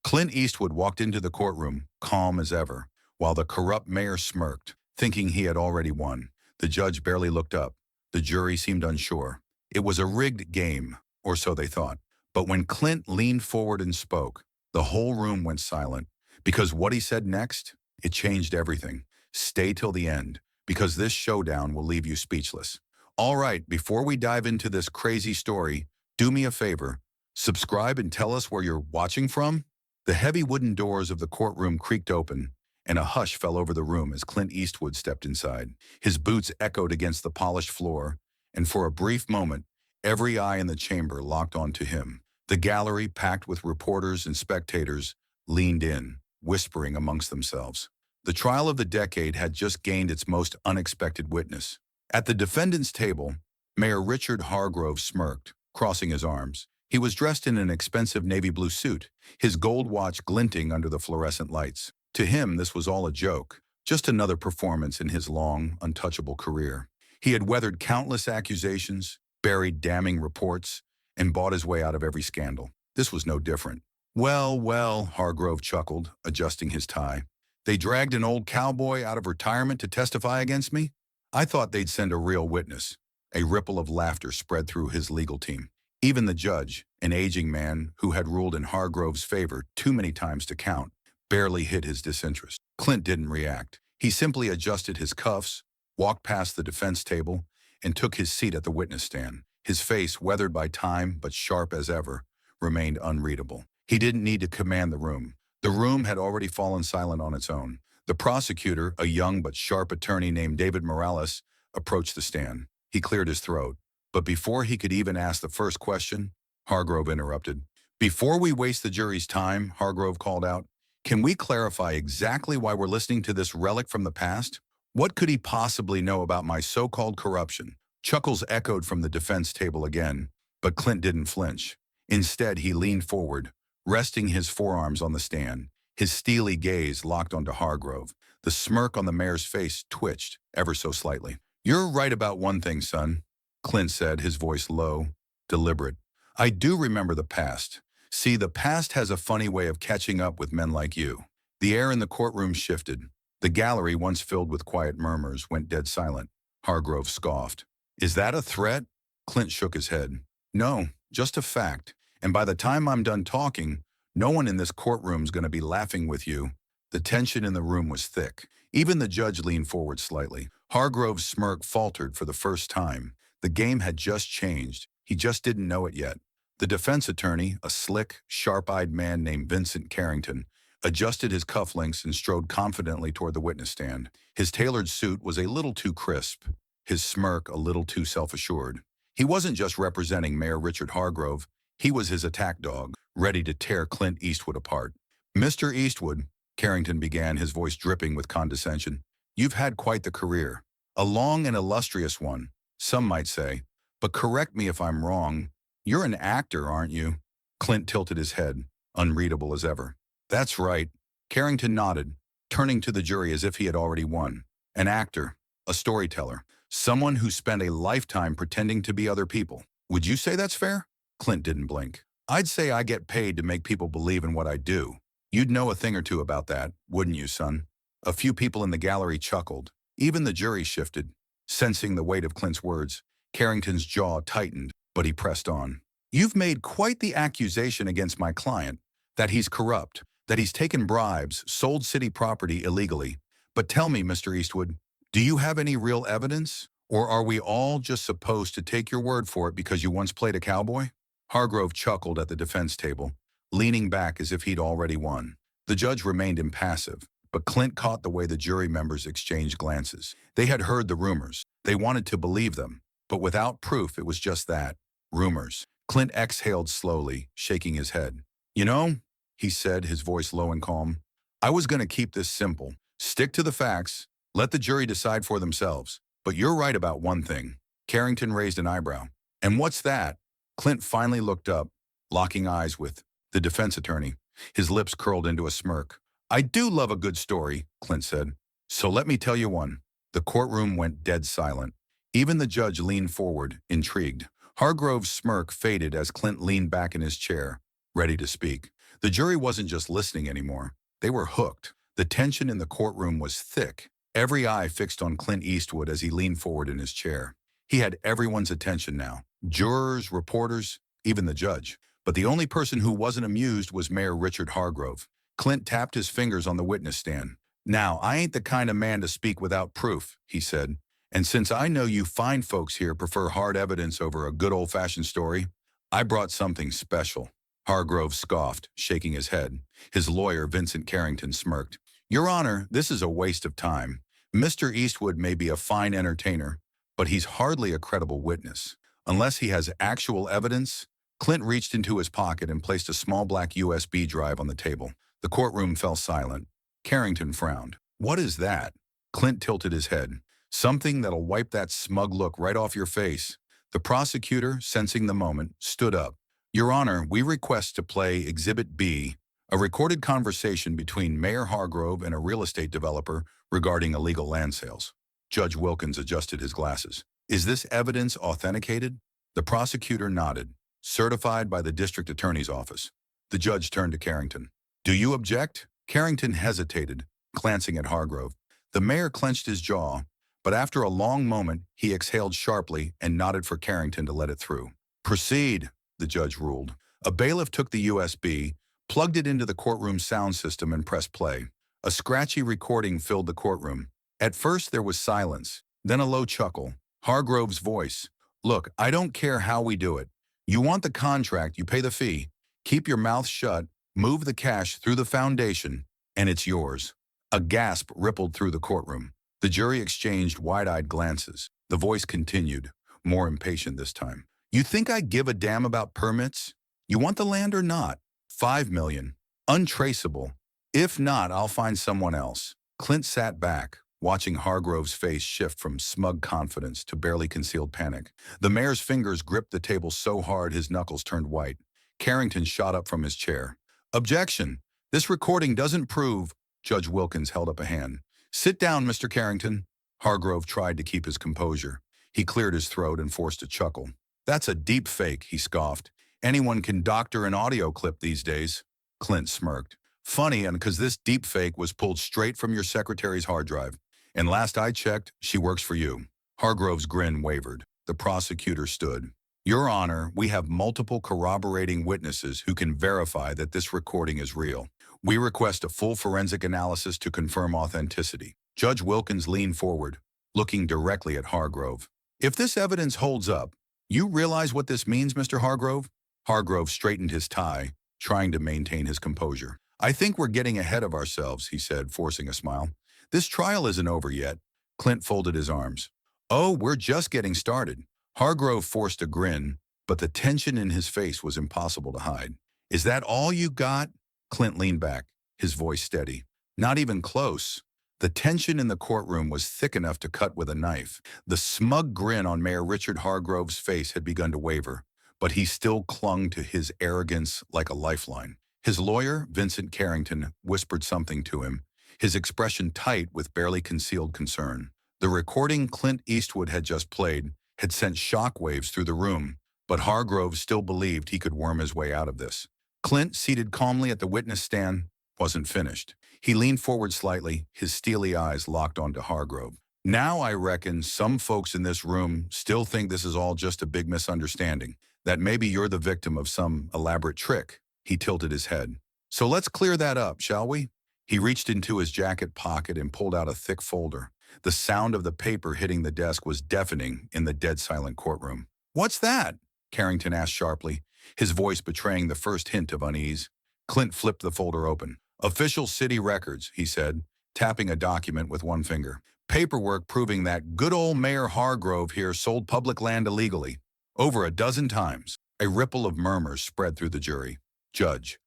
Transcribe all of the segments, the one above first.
Clint Eastwood walked into the courtroom, calm as ever, while the corrupt mayor smirked, thinking he had already won. The judge barely looked up. The jury seemed unsure. It was a rigged game, or so they thought. But when Clint leaned forward and spoke, the whole room went silent, because what he said next, it changed everything. Stay till the end, because this showdown will leave you speechless. All right, before we dive into this crazy story, do me a favor. Subscribe and tell us where you're watching from. The heavy wooden doors of the courtroom creaked open, and a hush fell over the room as Clint Eastwood stepped inside. His boots echoed against the polished floor, and for a brief moment, every eye in the chamber locked onto him. The gallery, packed with reporters and spectators, leaned in, whispering amongst themselves. The trial of the decade had just gained its most unexpected witness. At the defendant's table, Mayor Richard Hargrove smirked, crossing his arms. He was dressed in an expensive navy blue suit, his gold watch glinting under the fluorescent lights. To him, this was all a joke, just another performance in his long, untouchable career. He had weathered countless accusations, buried damning reports, and bought his way out of every scandal. This was no different. Well, well, Hargrove chuckled, adjusting his tie. They dragged an old cowboy out of retirement to testify against me? I thought they'd send a real witness. A ripple of laughter spread through his legal team. Even the judge, an aging man who had ruled in Hargrove's favor too many times to count, barely hid his disinterest. Clint didn't react. He simply adjusted his cuffs, walked past the defense table, and took his seat at the witness stand. His face, weathered by time but sharp as ever, remained unreadable. He didn't need to command the room. The room had already fallen silent on its own. The prosecutor, a young but sharp attorney named David Morales, approached the stand. He cleared his throat. But before he could even ask the first question, Hargrove interrupted. Before we waste the jury's time, Hargrove called out, can we clarify exactly why we're listening to this relic from the past? What could he possibly know about my so-called corruption? Chuckles echoed from the defense table again, but Clint didn't flinch. Instead, he leaned forward, resting his forearms on the stand, his steely gaze locked onto Hargrove. The smirk on the mayor's face twitched ever so slightly. You're right about one thing, son, Clint said, his voice low, deliberate. I do remember the past. See, the past has a funny way of catching up with men like you. The air in the courtroom shifted. The gallery, once filled with quiet murmurs, went dead silent. Hargrove scoffed. Is that a threat? Clint shook his head. No, just a fact. And by the time I'm done talking, no one in this courtroom's going to be laughing with you. The tension in the room was thick. Even the judge leaned forward slightly. Hargrove's smirk faltered for the first time. The game had just changed. He just didn't know it yet. The defense attorney, a slick, sharp-eyed man named Vincent Carrington, adjusted his cufflinks and strode confidently toward the witness stand. His tailored suit was a little too crisp, his smirk a little too self-assured. He wasn't just representing Mayor Richard Hargrove, he was his attack dog, ready to tear Clint Eastwood apart. Mr. Eastwood, Carrington began, his voice dripping with condescension, you've had quite the career. A long and illustrious one, some might say. But correct me if I'm wrong, you're an actor, aren't you? Clint tilted his head, unreadable as ever. That's right. Carrington nodded, turning to the jury as if he had already won. An actor, a storyteller, someone who spent a lifetime pretending to be other people. Would you say that's fair? Clint didn't blink. I'd say I get paid to make people believe in what I do. You'd know a thing or two about that, wouldn't you, son? A few people in the gallery chuckled. Even the jury shifted. Sensing the weight of Clint's words, Carrington's jaw tightened, but he pressed on. You've made quite the accusation against my client, that he's corrupt, that he's taken bribes, sold city property illegally. But tell me, Mr. Eastwood, do you have any real evidence? Or are we all just supposed to take your word for it because you once played a cowboy? Hargrove chuckled at the defense table, leaning back as if he'd already won. The judge remained impassive, but Clint caught the way the jury members exchanged glances. They had heard the rumors. They wanted to believe them, but without proof, it was just that, rumors. Clint exhaled slowly, shaking his head. You know, he said, his voice low and calm, I was going to keep this simple. Stick to the facts. Let the jury decide for themselves. But you're right about one thing. Carrington raised an eyebrow. And what's that? Clint finally looked up, locking eyes with the defense attorney. His lips curled into a smirk. I do love a good story, Clint said. So let me tell you one. The courtroom went dead silent. Even the judge leaned forward, intrigued. Hargrove's smirk faded as Clint leaned back in his chair, ready to speak. The jury wasn't just listening anymore. They were hooked. The tension in the courtroom was thick, every eye fixed on Clint Eastwood as he leaned forward in his chair. He had everyone's attention now. Jurors, reporters, even the judge. But the only person who wasn't amused was Mayor Richard Hargrove. Clint tapped his fingers on the witness stand. "Now, I ain't the kind of man to speak without proof," he said. "And since I know you fine folks here prefer hard evidence over a good old-fashioned story, I brought something special." Hargrove scoffed, shaking his head. His lawyer, Vincent Carrington, smirked. "Your Honor, this is a waste of time. Mr. Eastwood may be a fine entertainer, but he's hardly a credible witness. Unless he has actual evidence." Clint reached into his pocket and placed a small black USB drive on the table. The courtroom fell silent. Carrington frowned. "What is that?" Clint tilted his head. "Something that'll wipe that smug look right off your face." The prosecutor, sensing the moment, stood up. "Your Honor, we request to play Exhibit B, a recorded conversation between Mayor Hargrove and a real estate developer regarding illegal land sales." Judge Wilkins adjusted his glasses. "Is this evidence authenticated?" The prosecutor nodded. "Certified by the district attorney's office." The judge turned to Carrington. "Do you object?" Carrington hesitated, glancing at Hargrove. The mayor clenched his jaw, but after a long moment, he exhaled sharply and nodded for Carrington to let it through. "Proceed," the judge ruled. A bailiff took the USB, plugged it into the courtroom sound system, and pressed play. A scratchy recording filled the courtroom. At first there was silence, then a low chuckle. Hargrove's voice. "Look, I don't care how we do it. You want the contract, you pay the fee. Keep your mouth shut, move the cash through the foundation, and it's yours." A gasp rippled through the courtroom. The jury exchanged wide-eyed glances. The voice continued, more impatient this time. "You think I give a damn about permits? You want the land or not? 5 million. Untraceable. If not, I'll find someone else." Clint sat back, watching Hargrove's face shift from smug confidence to barely concealed panic. The mayor's fingers gripped the table so hard his knuckles turned white. Carrington shot up from his chair. "Objection! This recording doesn't prove—" Judge Wilkins held up a hand. "Sit down, Mr. Carrington." Hargrove tried to keep his composure. He cleared his throat and forced a chuckle. "That's a deep fake," he scoffed. "Anyone can doctor an audio clip these days." Clint smirked. "Funny, and because this deep fake was pulled straight from your secretary's hard drive. And last I checked, she works for you." Hargrove's grin wavered. The prosecutor stood. "Your Honor, we have multiple corroborating witnesses who can verify that this recording is real. We request a full forensic analysis to confirm authenticity." Judge Wilkins leaned forward, looking directly at Hargrove. "If this evidence holds up, you realize what this means, Mr. Hargrove?" Hargrove straightened his tie, trying to maintain his composure. "I think we're getting ahead of ourselves," he said, forcing a smile. "This trial isn't over yet." Clint folded his arms. "Oh, we're just getting started." Hargrove forced a grin, but the tension in his face was impossible to hide. "Is that all you got?" Clint leaned back, his voice steady. "Not even close." The tension in the courtroom was thick enough to cut with a knife. The smug grin on Mayor Richard Hargrove's face had begun to waver, but he still clung to his arrogance like a lifeline. His lawyer, Vincent Carrington, whispered something to him, his expression tight with barely concealed concern. The recording Clint Eastwood had just played had sent shockwaves through the room, but Hargrove still believed he could worm his way out of this. Clint, seated calmly at the witness stand, wasn't finished. He leaned forward slightly, his steely eyes locked onto Hargrove. "Now I reckon some folks in this room still think this is all just a big misunderstanding, that maybe you're the victim of some elaborate trick." He tilted his head. "So let's clear that up, shall we?" He reached into his jacket pocket and pulled out a thick folder. The sound of the paper hitting the desk was deafening in the dead-silent courtroom. "What's that?" Carrington asked sharply, his voice betraying the first hint of unease. Clint flipped the folder open. "Official city records," he said, tapping a document with one finger. "Paperwork proving that good old Mayor Hargrove here sold public land illegally. Over a dozen times." A ripple of murmurs spread through the jury. Judge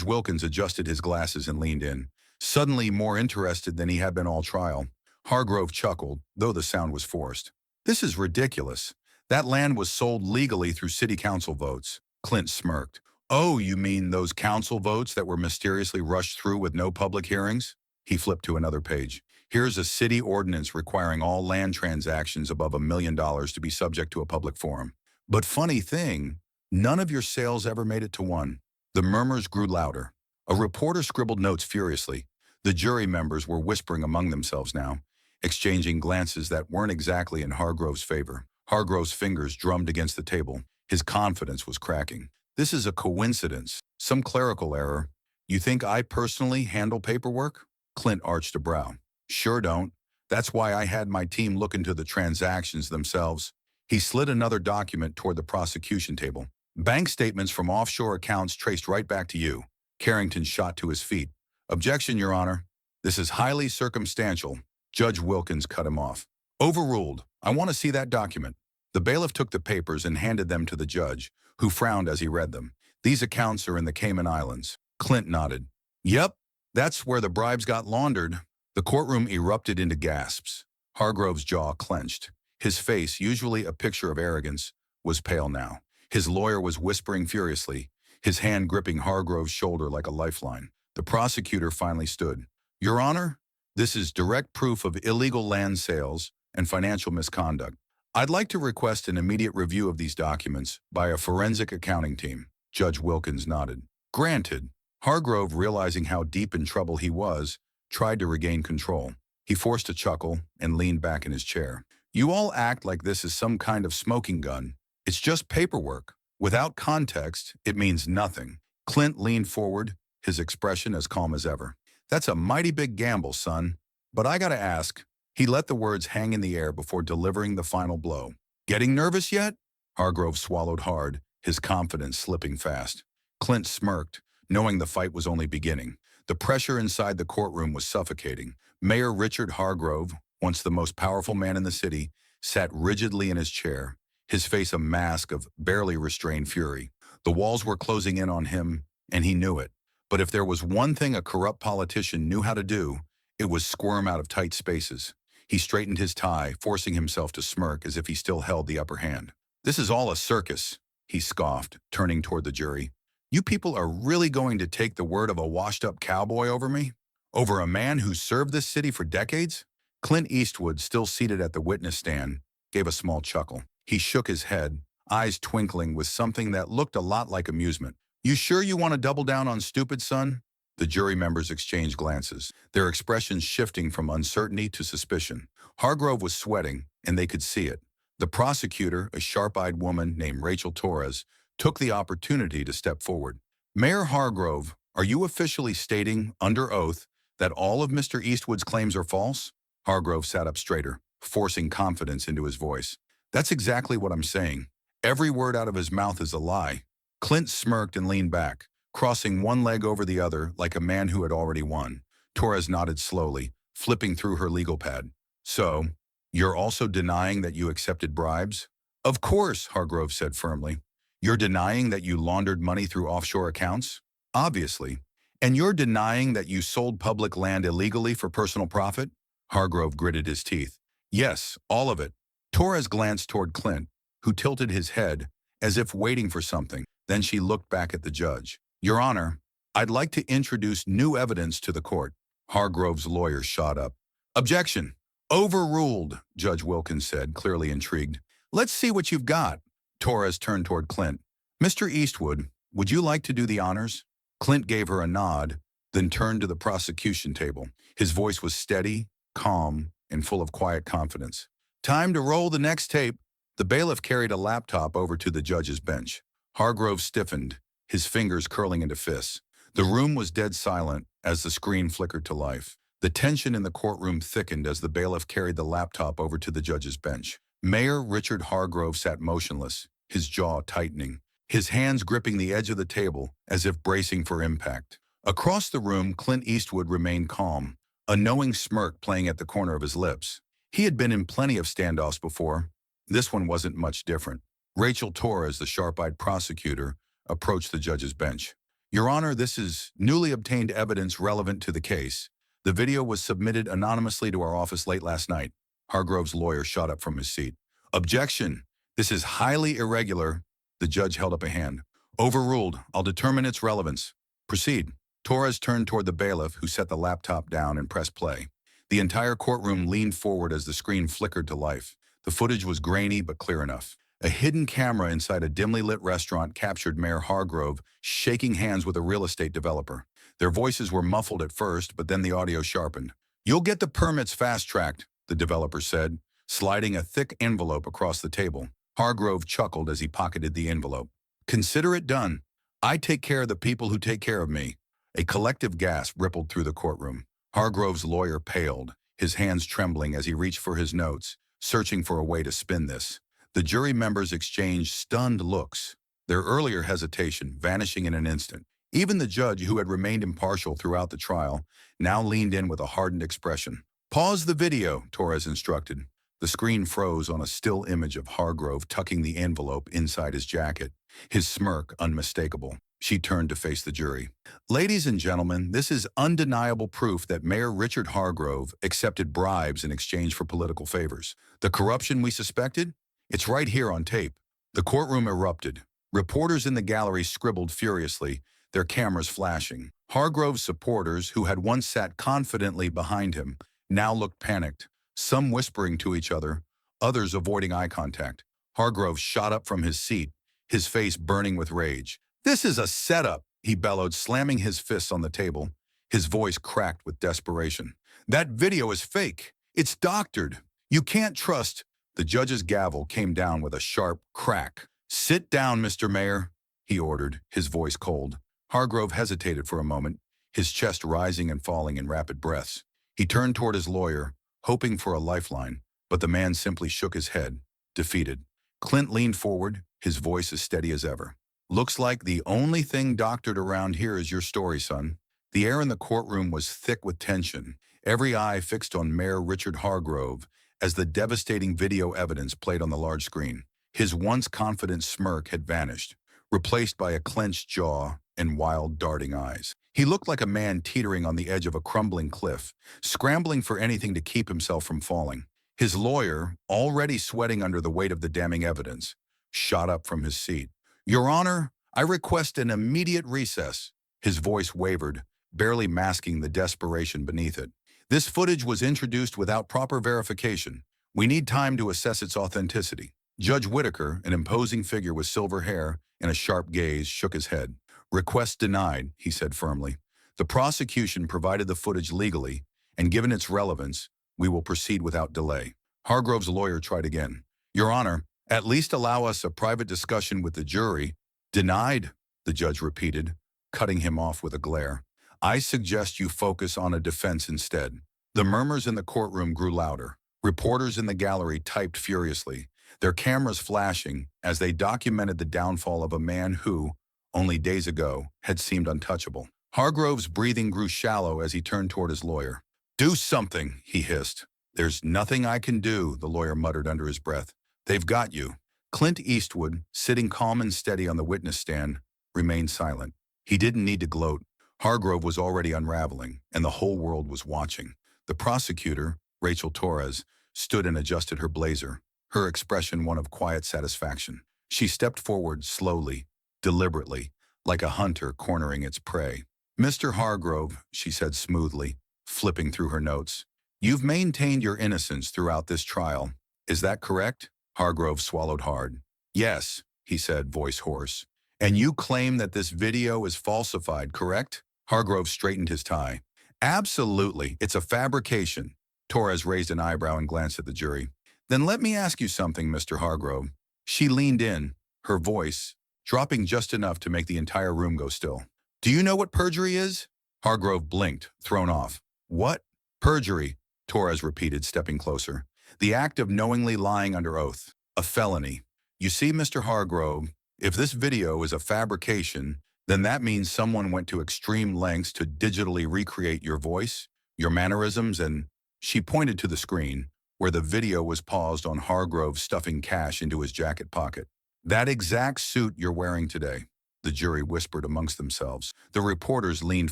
Wilkins adjusted his glasses and leaned in, suddenly more interested than he had been all trial. Hargrove chuckled, though the sound was forced. "This is ridiculous. That land was sold legally through city council votes." Clint smirked. "Oh, you mean those council votes that were mysteriously rushed through with no public hearings?" He flipped to another page. "Here's a city ordinance requiring all land transactions above $1 million to be subject to a public forum. But funny thing, none of your sales ever made it to one." The murmurs grew louder. A reporter scribbled notes furiously. The jury members were whispering among themselves now, exchanging glances that weren't exactly in Hargrove's favor. Hargrove's fingers drummed against the table. His confidence was cracking. This is a coincidence, some clerical error. You think I personally handle paperwork? Clint arched a brow. Sure don't. That's why I had my team look into the transactions themselves. He slid another document toward the prosecution table. Bank statements from offshore accounts traced right back to you. Carrington shot to his feet. Objection, Your Honor. This is highly circumstantial. Judge Wilkins cut him off. Overruled. I want to see that document. The bailiff took the papers and handed them to the judge, who frowned as he read them. These accounts are in the Cayman Islands. Clint nodded. Yep, that's where the bribes got laundered. The courtroom erupted into gasps. Hargrove's jaw clenched. His face, usually a picture of arrogance, was pale now. His lawyer was whispering furiously, his hand gripping Hargrove's shoulder like a lifeline. The prosecutor finally stood. Your Honor, this is direct proof of illegal land sales and financial misconduct. I'd like to request an immediate review of these documents by a forensic accounting team. Judge Wilkins nodded. Granted. Hargrove, realizing how deep in trouble he was, tried to regain control. He forced a chuckle and leaned back in his chair. You all act like this is some kind of smoking gun. It's just paperwork. Without context, it means nothing. Clint leaned forward, his expression as calm as ever. That's a mighty big gamble, son. But I gotta ask. He let the words hang in the air before delivering the final blow. Getting nervous yet? Hargrove swallowed hard, his confidence slipping fast. Clint smirked, knowing the fight was only beginning. The pressure inside the courtroom was suffocating. Mayor Richard Hargrove, once the most powerful man in the city, sat rigidly in his chair, his face a mask of barely restrained fury. The walls were closing in on him, and he knew it. But if there was one thing a corrupt politician knew how to do, it was squirm out of tight spaces. He straightened his tie, forcing himself to smirk as if he still held the upper hand. This is all a circus, he scoffed, turning toward the jury. You people are really going to take the word of a washed-up cowboy over me? Over a man who served this city for decades? Clint Eastwood, still seated at the witness stand, gave a small chuckle. He shook his head, eyes twinkling with something that looked a lot like amusement. You sure you want to double down on stupid, son? The jury members exchanged glances, their expressions shifting from uncertainty to suspicion. Hargrove was sweating, and they could see it. The prosecutor, a sharp-eyed woman named Rachel Torres, took the opportunity to step forward. Mayor Hargrove, are you officially stating, under oath, that all of Mr. Eastwood's claims are false? Hargrove sat up straighter, forcing confidence into his voice. That's exactly what I'm saying. Every word out of his mouth is a lie. Clint smirked and leaned back, crossing one leg over the other like a man who had already won. Torres nodded slowly, flipping through her legal pad. So, you're also denying that you accepted bribes? Of course, Hargrove said firmly. You're denying that you laundered money through offshore accounts? Obviously. And you're denying that you sold public land illegally for personal profit? Hargrove gritted his teeth. Yes, all of it. Torres glanced toward Clint, who tilted his head, as if waiting for something. Then she looked back at the judge. Your Honor, I'd like to introduce new evidence to the court. Hargrove's lawyer shot up. Objection. Overruled, Judge Wilkins said, clearly intrigued. Let's see what you've got. Torres turned toward Clint. Mr. Eastwood, would you like to do the honors? Clint gave her a nod, then turned to the prosecution table. His voice was steady, calm, and full of quiet confidence. Time to roll the next tape. The bailiff carried a laptop over to the judge's bench. Hargrove stiffened, his fingers curling into fists. The room was dead silent as the screen flickered to life. The tension in the courtroom thickened as the bailiff carried the laptop over to the judge's bench. Mayor Richard Hargrove sat motionless, his jaw tightening, his hands gripping the edge of the table as if bracing for impact. Across the room, Clint Eastwood remained calm, a knowing smirk playing at the corner of his lips. He had been in plenty of standoffs before. This one wasn't much different. Rachel Torres, the sharp-eyed prosecutor, approached the judge's bench. Your Honor, this is newly obtained evidence relevant to the case. The video was submitted anonymously to our office late last night. Hargrove's lawyer shot up from his seat. Objection. This is highly irregular. The judge held up a hand. Overruled. I'll determine its relevance. Proceed. Torres turned toward the bailiff, who set the laptop down and pressed play. The entire courtroom leaned forward as the screen flickered to life. The footage was grainy but clear enough. A hidden camera inside a dimly lit restaurant captured Mayor Hargrove shaking hands with a real estate developer. Their voices were muffled at first, but then the audio sharpened. "You'll get the permits fast-tracked," the developer said, sliding a thick envelope across the table. Hargrove chuckled as he pocketed the envelope. "Consider it done. I take care of the people who take care of me." A collective gasp rippled through the courtroom. Hargrove's lawyer paled, his hands trembling as he reached for his notes, searching for a way to spin this. The jury members exchanged stunned looks, their earlier hesitation vanishing in an instant. Even the judge, who had remained impartial throughout the trial, now leaned in with a hardened expression. "Pause the video," Torres instructed. The screen froze on a still image of Hargrove tucking the envelope inside his jacket, his smirk unmistakable. She turned to face the jury. "Ladies and gentlemen, this is undeniable proof that Mayor Richard Hargrove accepted bribes in exchange for political favors. The corruption we suspected? It's right here on tape." The courtroom erupted. Reporters in the gallery scribbled furiously, their cameras flashing. Hargrove's supporters, who had once sat confidently behind him, now looked panicked, some whispering to each other, others avoiding eye contact. Hargrove shot up from his seat, his face burning with rage. "This is a setup," he bellowed, slamming his fists on the table. His voice cracked with desperation. "That video is fake. It's doctored. You can't trust—" The judge's gavel came down with a sharp crack. "Sit down, Mr. Mayor," he ordered, his voice cold. Hargrove hesitated for a moment, his chest rising and falling in rapid breaths. He turned toward his lawyer, hoping for a lifeline, but the man simply shook his head, defeated. Clint leaned forward, his voice as steady as ever. "Looks like the only thing doctored around here is your story, son." The air in the courtroom was thick with tension, every eye fixed on Mayor Richard Hargrove as the devastating video evidence played on the large screen. His once confident smirk had vanished, replaced by a clenched jaw and wild, darting eyes. He looked like a man teetering on the edge of a crumbling cliff, scrambling for anything to keep himself from falling. His lawyer, already sweating under the weight of the damning evidence, shot up from his seat. "Your Honor, I request an immediate recess." His voice wavered, barely masking the desperation beneath it. "This footage was introduced without proper verification. We need time to assess its authenticity." Judge Whitaker, an imposing figure with silver hair and a sharp gaze, shook his head. "Request denied," he said firmly. "The prosecution provided the footage legally, and given its relevance, we will proceed without delay." Hargrove's lawyer tried again. "Your Honor, at least allow us a private discussion with the jury." "Denied," the judge repeated, cutting him off with a glare. "I suggest you focus on a defense instead." The murmurs in the courtroom grew louder. Reporters in the gallery typed furiously, their cameras flashing as they documented the downfall of a man who, only days ago, had seemed untouchable. Hargrove's breathing grew shallow as he turned toward his lawyer. "Do something," he hissed. "There's nothing I can do," the lawyer muttered under his breath. "They've got you." Clint Eastwood, sitting calm and steady on the witness stand, remained silent. He didn't need to gloat. Hargrove was already unraveling, and the whole world was watching. The prosecutor, Rachel Torres, stood and adjusted her blazer, her expression one of quiet satisfaction. She stepped forward slowly, deliberately, like a hunter cornering its prey. "Mr. Hargrove," she said smoothly, flipping through her notes, "you've maintained your innocence throughout this trial. Is that correct?" Hargrove swallowed hard. "Yes," he said, voice hoarse. "And you claim that this video is falsified, correct?" Hargrove straightened his tie. "Absolutely, it's a fabrication." Torres raised an eyebrow and glanced at the jury. "Then let me ask you something, Mr. Hargrove." She leaned in, her voice dropping just enough to make the entire room go still. "Do you know what perjury is?" Hargrove blinked, thrown off. "What?" "Perjury," Torres repeated, stepping closer. "The act of knowingly lying under oath. A felony. You see, Mr. Hargrove, if this video is a fabrication, then that means someone went to extreme lengths to digitally recreate your voice, your mannerisms, and—" She pointed to the screen, where the video was paused on Hargrove stuffing cash into his jacket pocket. "That exact suit you're wearing today," the jury whispered amongst themselves. The reporters leaned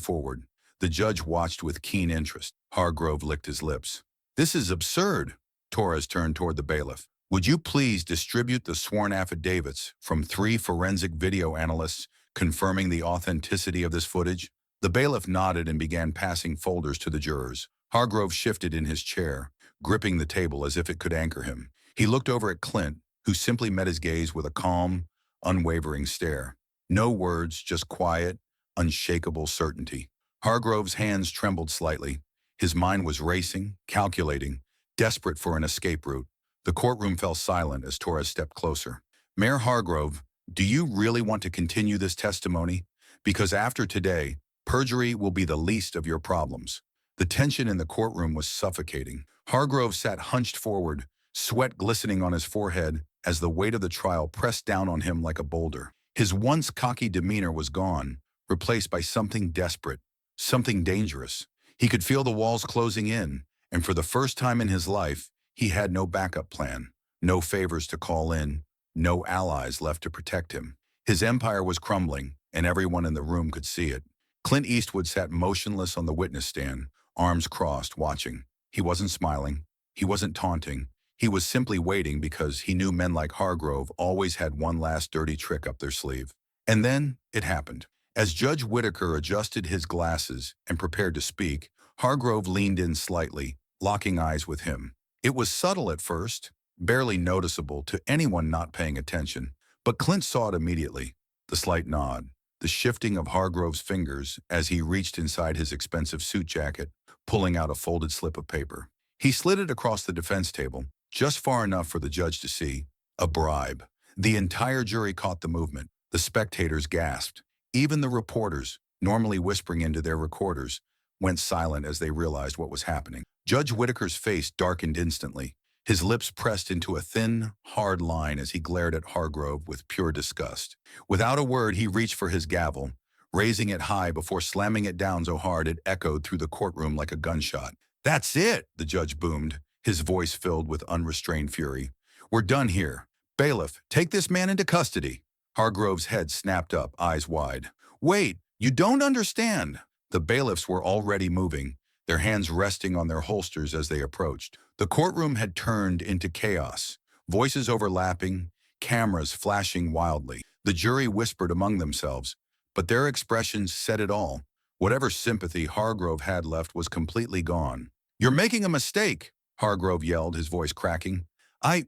forward. The judge watched with keen interest. Hargrove licked his lips. "This is absurd." Torres turned toward the bailiff. "Would you please distribute the sworn affidavits from 3 forensic video analysts confirming the authenticity of this footage?" The bailiff nodded and began passing folders to the jurors. Hargrove shifted in his chair, gripping the table as if it could anchor him. He looked over at Clint, who simply met his gaze with a calm, unwavering stare. No words, just quiet, unshakable certainty. Hargrove's hands trembled slightly. His mind was racing, calculating, desperate for an escape route. The courtroom fell silent as Torres stepped closer. Mayor Hargrove, do you really want to continue this testimony? Because after today, perjury will be the least of your problems. The tension in the courtroom was suffocating. Hargrove sat hunched forward, sweat glistening on his forehead as the weight of the trial pressed down on him like a boulder. His once cocky demeanor was gone, replaced by something desperate, something dangerous. He could feel the walls closing in, and for the first time in his life, he had no backup plan, no favors to call in, no allies left to protect him. His empire was crumbling, and everyone in the room could see it. Clint Eastwood sat motionless on the witness stand, arms crossed, watching. He wasn't smiling. He wasn't taunting. He was simply waiting because he knew men like Hargrove always had one last dirty trick up their sleeve. And then it happened. As Judge Whitaker adjusted his glasses and prepared to speak, Hargrove leaned in slightly, locking eyes with him. It was subtle at first, barely noticeable to anyone not paying attention, but Clint saw it immediately. The slight nod, the shifting of Hargrove's fingers as he reached inside his expensive suit jacket, pulling out a folded slip of paper. He slid it across the defense table, just far enough for the judge to see. A bribe. The entire jury caught the movement. The spectators gasped. Even the reporters, normally whispering into their recorders, went silent as they realized what was happening. Judge Whitaker's face darkened instantly. His lips pressed into a thin, hard line as he glared at Hargrove with pure disgust. Without a word, he reached for his gavel, raising it high before slamming it down so hard it echoed through the courtroom like a gunshot. "That's it," the judge boomed, his voice filled with unrestrained fury. "We're done here. Bailiff, take this man into custody." Hargrove's head snapped up, eyes wide. "Wait, you don't understand." The bailiffs were already moving, their hands resting on their holsters as they approached. The courtroom had turned into chaos, voices overlapping, cameras flashing wildly. The jury whispered among themselves, but their expressions said it all. Whatever sympathy Hargrove had left was completely gone. "You're making a mistake," Hargrove yelled, his voice cracking. I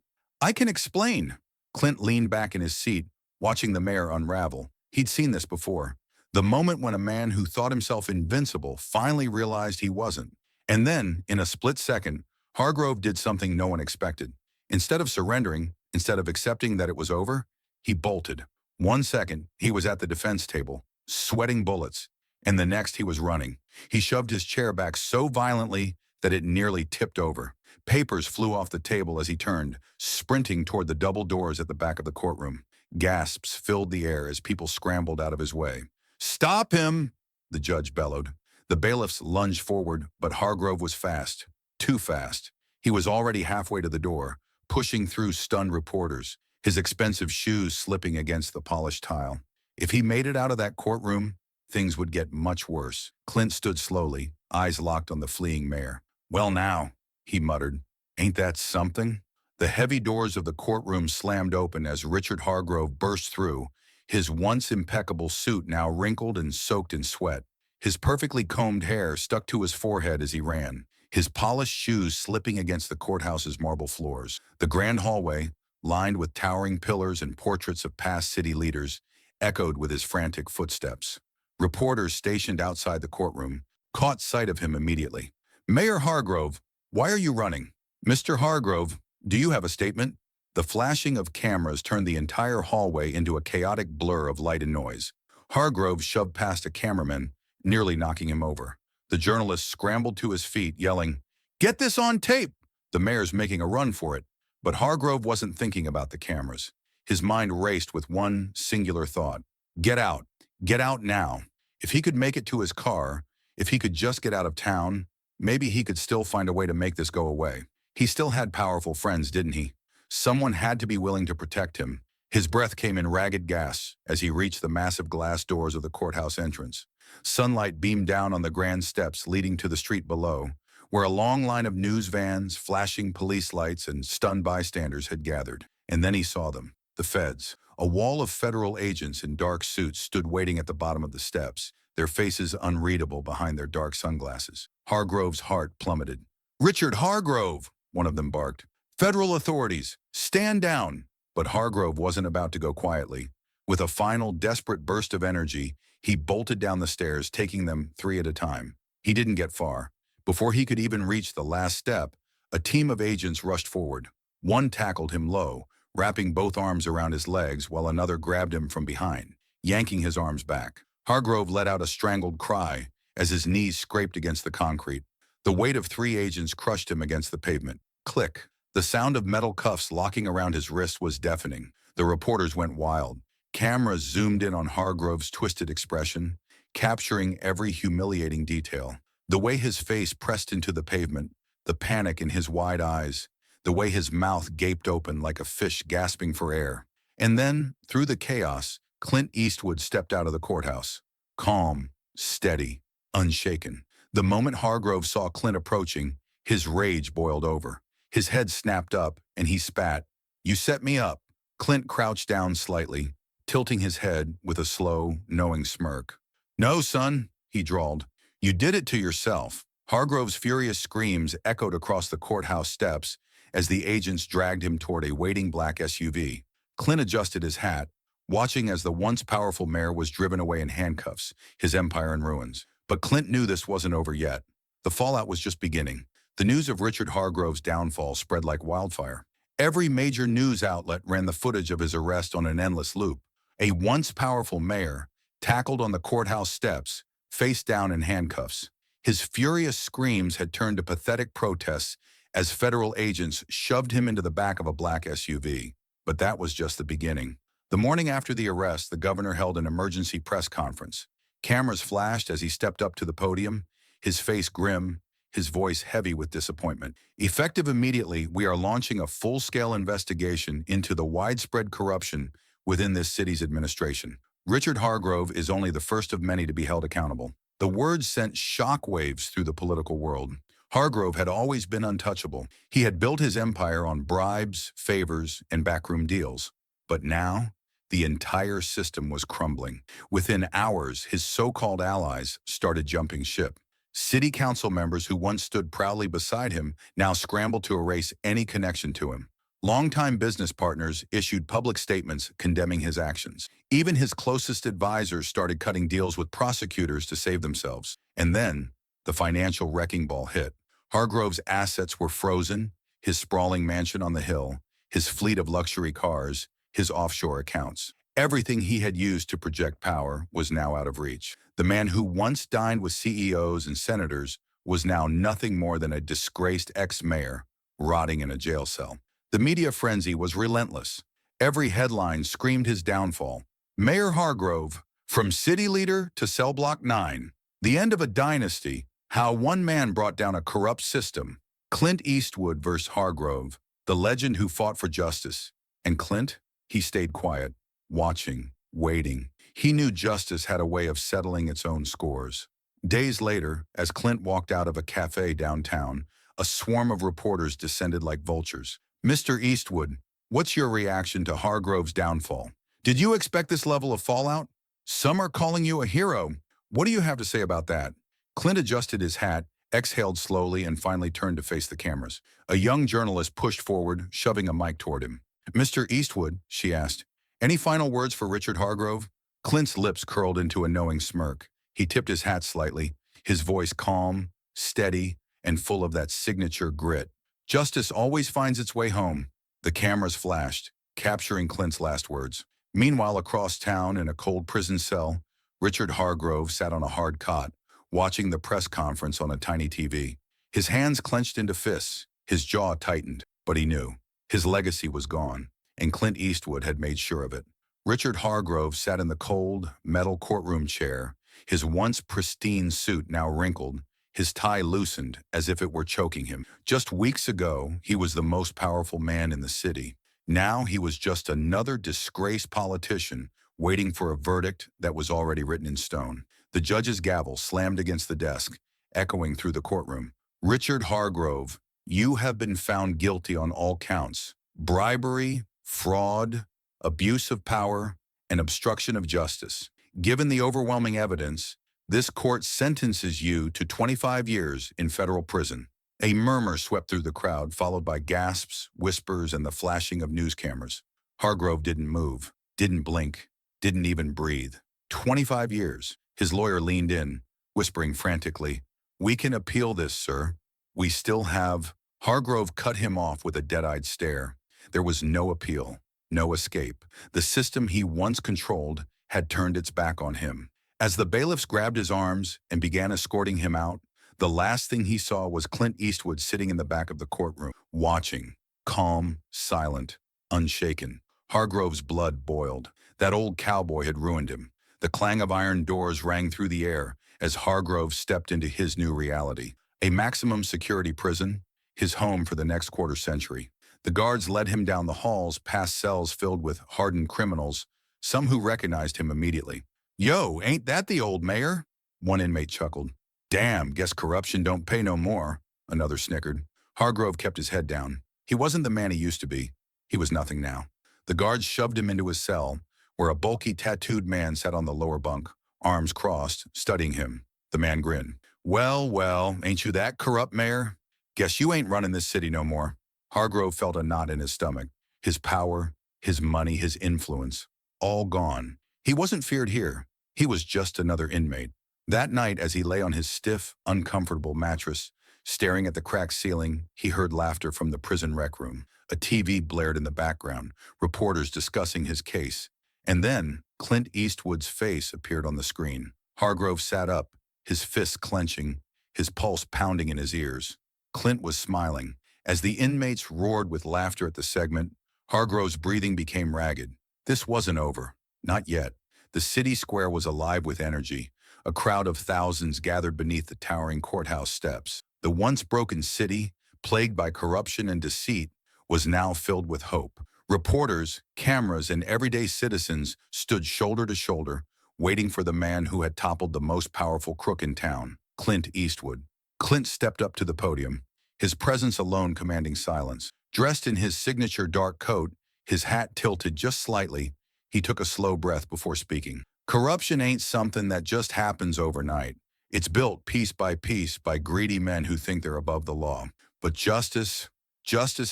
can explain." Clint leaned back in his seat, watching the mayor unravel. He'd seen this before. The moment when a man who thought himself invincible finally realized he wasn't. And then, in a split second, Hargrove did something no one expected. Instead of surrendering, instead of accepting that it was over, he bolted. 1 second, he was at the defense table, sweating bullets, and the next he was running. He shoved his chair back so violently that it nearly tipped over. Papers flew off the table as he turned, sprinting toward the double doors at the back of the courtroom. Gasps filled the air as people scrambled out of his way. "Stop him!" the judge bellowed. The bailiffs lunged forward, but Hargrove was fast. Too fast. He was already halfway to the door, pushing through stunned reporters, his expensive shoes slipping against the polished tile. If he made it out of that courtroom, things would get much worse. Clint stood slowly, eyes locked on the fleeing mayor. "Well now," he muttered, "ain't that something?" The heavy doors of the courtroom slammed open as Richard Hargrove burst through, his once impeccable suit now wrinkled and soaked in sweat. His perfectly combed hair stuck to his forehead as he ran, his polished shoes slipping against the courthouse's marble floors. The grand hallway, lined with towering pillars and portraits of past city leaders, echoed with his frantic footsteps. Reporters stationed outside the courtroom caught sight of him immediately. "Mayor Hargrove, why are you running?" "Mr. Hargrove, do you have a statement?" The flashing of cameras turned the entire hallway into a chaotic blur of light and noise. Hargrove shoved past a cameraman, nearly knocking him over. The journalist scrambled to his feet, yelling, "Get this on tape!" The mayor's making a run for it, but Hargrove wasn't thinking about the cameras. His mind raced with one singular thought. Get out. Get out now. If he could make it to his car, if he could just get out of town, maybe he could still find a way to make this go away. He still had powerful friends, didn't he? Someone had to be willing to protect him. His breath came in ragged gasps as he reached the massive glass doors of the courthouse entrance. Sunlight beamed down on the grand steps leading to the street below, where a long line of news vans, flashing police lights, and stunned bystanders had gathered. And then he saw them, the feds. A wall of federal agents in dark suits stood waiting at the bottom of the steps, their faces unreadable behind their dark sunglasses. Hargrove's heart plummeted. "Richard Hargrove!" one of them barked. "Federal authorities, stand down!" But Hargrove wasn't about to go quietly. With a final, desperate burst of energy, He bolted down the stairs, taking them three at a time. He didn't get far. Before he could even reach the last step, a team of agents rushed forward. One tackled him low, wrapping both arms around his legs while another grabbed him from behind, yanking his arms back. Hargrove let out a strangled cry as his knees scraped against the concrete. The weight of three agents crushed him against the pavement. Click. The sound of metal cuffs locking around his wrist was deafening. The reporters went wild. Cameras zoomed in on Hargrove's twisted expression, capturing every humiliating detail. The way his face pressed into the pavement, the panic in his wide eyes, the way his mouth gaped open like a fish gasping for air. And then, through the chaos, Clint Eastwood stepped out of the courthouse. Calm, steady, unshaken. The moment Hargrove saw Clint approaching, his rage boiled over. His head snapped up, and he spat. "You set me up." Clint crouched down slightly, tilting his head with a slow, knowing smirk. "No, son," he drawled. "You did it to yourself." Hargrove's furious screams echoed across the courthouse steps as the agents dragged him toward a waiting black SUV. Clint adjusted his hat, watching as the once powerful mayor was driven away in handcuffs, his empire in ruins. But Clint knew this wasn't over yet. The fallout was just beginning. The news of Richard Hargrove's downfall spread like wildfire. Every major news outlet ran the footage of his arrest on an endless loop. A once powerful mayor, tackled on the courthouse steps, face down in handcuffs. His furious screams had turned to pathetic protests as federal agents shoved him into the back of a black SUV. But that was just the beginning. The morning after the arrest, the governor held an emergency press conference. Cameras flashed as he stepped up to the podium, his face grim, his voice heavy with disappointment. "Effective immediately, we are launching a full-scale investigation into the widespread corruption within this city's administration. Richard Hargrove is only the first of many to be held accountable." The words sent shockwaves through the political world. Hargrove had always been untouchable. He had built his empire on bribes, favors, and backroom deals. But now, the entire system was crumbling. Within hours, his so-called allies started jumping ship. City council members who once stood proudly beside him now scrambled to erase any connection to him. Longtime business partners issued public statements condemning his actions. Even his closest advisors started cutting deals with prosecutors to save themselves. And then, the financial wrecking ball hit. Hargrove's assets were frozen, his sprawling mansion on the hill, his fleet of luxury cars, his offshore accounts. Everything he had used to project power was now out of reach. The man who once dined with CEOs and senators was now nothing more than a disgraced ex-mayor, rotting in a jail cell. The media frenzy was relentless. Every headline screamed his downfall. Mayor Hargrove, from city leader to cell block 9. The end of a dynasty, how one man brought down a corrupt system. Clint Eastwood versus Hargrove, the legend who fought for justice. And Clint, he stayed quiet, watching, waiting. He knew justice had a way of settling its own scores. Days later, as Clint walked out of a cafe downtown, a swarm of reporters descended like vultures. "Mr. Eastwood, what's your reaction to Hargrove's downfall? Did you expect this level of fallout? Some are calling you a hero. What do you have to say about that?" Clint adjusted his hat, exhaled slowly, and finally turned to face the cameras. A young journalist pushed forward, shoving a mic toward him. "Mr. Eastwood," she asked, "any final words for Richard Hargrove?" Clint's lips curled into a knowing smirk. He tipped his hat slightly, his voice calm, steady, and full of that signature grit. "Justice always finds its way home." The cameras flashed, capturing Clint's last words. Meanwhile, across town in a cold prison cell, Richard Hargrove sat on a hard cot, watching the press conference on a tiny TV. His hands clenched into fists, his jaw tightened, but he knew. His legacy was gone, and Clint Eastwood had made sure of it. Richard Hargrove sat in the cold, metal courtroom chair, his once pristine suit now wrinkled, his tie loosened as if it were choking him. Just weeks ago, he was the most powerful man in the city. Now he was just another disgraced politician waiting for a verdict that was already written in stone. The judge's gavel slammed against the desk, echoing through the courtroom. "Richard Hargrove, you have been found guilty on all counts: bribery, fraud, abuse of power, and obstruction of justice. Given the overwhelming evidence, this court sentences you to 25 years in federal prison." A murmur swept through the crowd, followed by gasps, whispers, and the flashing of news cameras. Hargrove didn't move, didn't blink, didn't even breathe. 25 years. His lawyer leaned in, whispering frantically, "We can appeal this, sir. We still have—" Hargrove cut him off with a dead-eyed stare. There was no appeal, no escape. The system he once controlled had turned its back on him. As the bailiffs grabbed his arms and began escorting him out, the last thing he saw was Clint Eastwood sitting in the back of the courtroom, watching, calm, silent, unshaken. Hargrove's blood boiled. That old cowboy had ruined him. The clang of iron doors rang through the air as Hargrove stepped into his new reality. A maximum security prison, his home for the next quarter century. The guards led him down the halls past cells filled with hardened criminals, some who recognized him immediately. "Yo, ain't that the old mayor?" One inmate chuckled. "Damn, guess corruption don't pay no more," another snickered. Hargrove kept his head down. He wasn't the man he used to be. He was nothing now. The guards shoved him into his cell, where a bulky, tattooed man sat on the lower bunk, arms crossed, studying him. The man grinned. "Well, well, ain't you that corrupt, mayor? Guess you ain't running this city no more." Hargrove felt a knot in his stomach. His power, his money, his influence, all gone. He wasn't feared here. He was just another inmate. That night, as he lay on his stiff, uncomfortable mattress, staring at the cracked ceiling, he heard laughter from the prison rec room. A TV blared in the background, reporters discussing his case. And then, Clint Eastwood's face appeared on the screen. Hargrove sat up, his fists clenching, his pulse pounding in his ears. Clint was smiling. As the inmates roared with laughter at the segment, Hargrove's breathing became ragged. This wasn't over. Not yet. The city square was alive with energy. A crowd of thousands gathered beneath the towering courthouse steps. The once broken city, plagued by corruption and deceit, was now filled with hope. Reporters, cameras, and everyday citizens stood shoulder to shoulder, waiting for the man who had toppled the most powerful crook in town, Clint Eastwood. Clint stepped up to the podium, his presence alone commanding silence. Dressed in his signature dark coat, his hat tilted just slightly, he took a slow breath before speaking. "Corruption ain't something that just happens overnight. It's built piece by greedy men who think they're above the law. But justice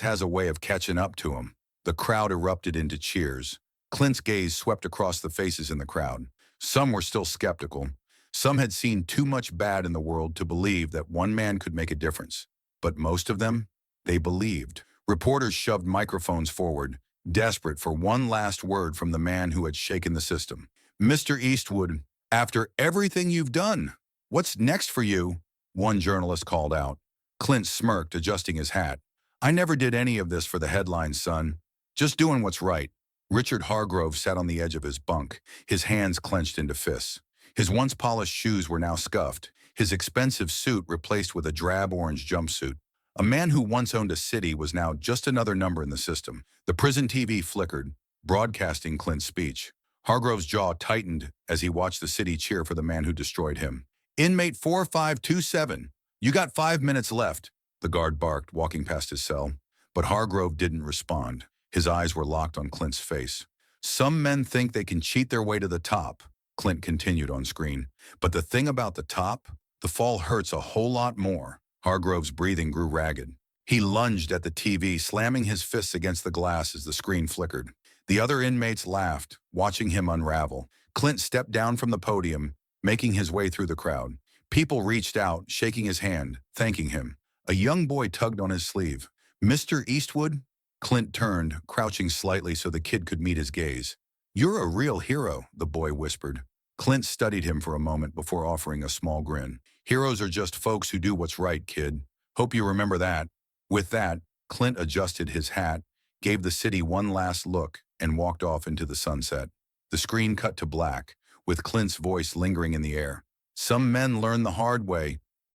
has a way of catching up to them." The crowd erupted into cheers. Clint's gaze swept across the faces in the crowd. Some were still skeptical. Some had seen too much bad in the world to believe that one man could make a difference. But most of them, they believed. Reporters shoved microphones forward, desperate for one last word from the man who had shaken the system. "Mr. Eastwood, after everything you've done, what's next for you?" one journalist called out. Clint smirked, adjusting his hat. "I never did any of this for the headlines, son. Just doing what's right." Richard Hargrove sat on the edge of his bunk, his hands clenched into fists. His once polished shoes were now scuffed, his expensive suit replaced with a drab orange jumpsuit. A man who once owned a city was now just another number in the system. The prison TV flickered, broadcasting Clint's speech. Hargrove's jaw tightened as he watched the city cheer for the man who destroyed him. "Inmate 4527, you got 5 minutes left," the guard barked, walking past his cell. But Hargrove didn't respond. His eyes were locked on Clint's face. "Some men think they can cheat their way to the top," Clint continued on screen. "But the thing about the top, the fall hurts a whole lot more." Hargrove's breathing grew ragged. He lunged at the TV, slamming his fists against the glass as the screen flickered. The other inmates laughed, watching him unravel. Clint stepped down from the podium, making his way through the crowd. People reached out, shaking his hand, thanking him. A young boy tugged on his sleeve. "Mr. Eastwood?" Clint turned, crouching slightly so the kid could meet his gaze. "You're a real hero," the boy whispered. Clint studied him for a moment before offering a small grin. "Heroes are just folks who do what's right, kid. Hope you remember that." With that, Clint adjusted his hat, gave the city one last look, and walked off into the sunset. The screen cut to black, with Clint's voice lingering in the air. "Some men learn the hard way,